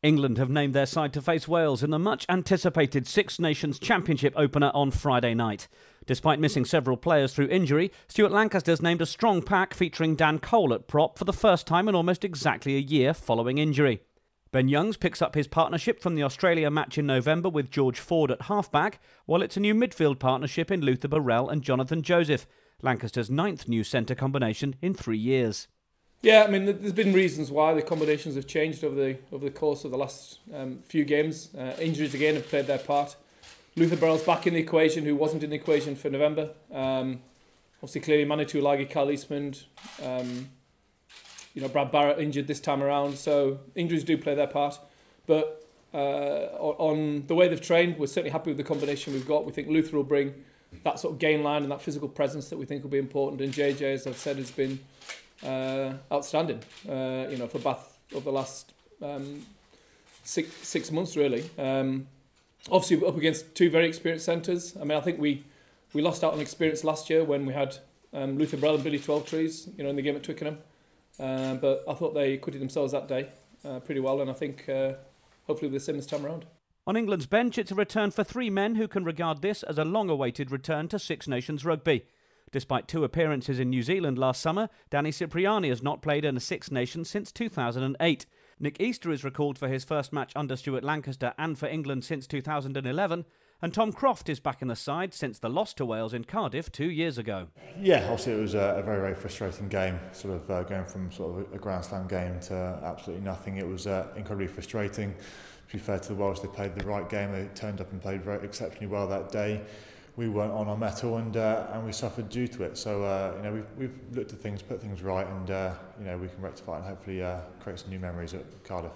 England have named their side to face Wales in the much-anticipated Six Nations Championship opener on Friday night. Despite missing several players through injury, Stuart Lancaster's named a strong pack featuring Dan Cole at prop for the first time in almost exactly a year following injury. Ben Youngs picks up his partnership from the Australia match in November with George Ford at halfback, while it's a new midfield partnership in Luther Burrell and Jonathan Joseph, Lancaster's 9th new centre combination in 3 years. Yeah, I mean, there's been reasons why the combinations have changed over the course of the last few games. Injuries again have played their part. Luther Burrell's back in the equation, who wasn't in the equation for November. Obviously, clearly Manu Tuilagi, Carl Eastman, Brad Barrett injured this time around, so injuries do play their part. But on the way they've trained, we're certainly happy with the combination we've got. We think Luther will bring that sort of gain line and that physical presence that we think will be important. And JJ, as I've said, has been outstanding, for Bath over the last 6 months, really. Obviously, up against two very experienced centres. I mean, I think we lost out on experience last year when we had Luther Burrell and Billy Twelvetrees, in the game at Twickenham. But I thought they acquitted themselves that day pretty well, and I think hopefully we'll the same this time around. On England's bench, it's a return for 3 men who can regard this as a long-awaited return to Six Nations rugby. Despite 2 appearances in New Zealand last summer, Danny Cipriani has not played in a Six Nations since 2008. Nick Easter is recalled for his first match under Stuart Lancaster and for England since 2011. And Tom Croft is back in the side since the loss to Wales in Cardiff 2 years ago. Yeah, obviously it was a very, very frustrating game, sort of going from sort of a Grand Slam game to absolutely nothing. It was incredibly frustrating. To be fair to the Welsh, they played the right game. They turned up and played very exceptionally well that day. We weren't on our mettle, and we suffered due to it. So we've looked at things, put things right, and we can rectify and hopefully create some new memories at Cardiff.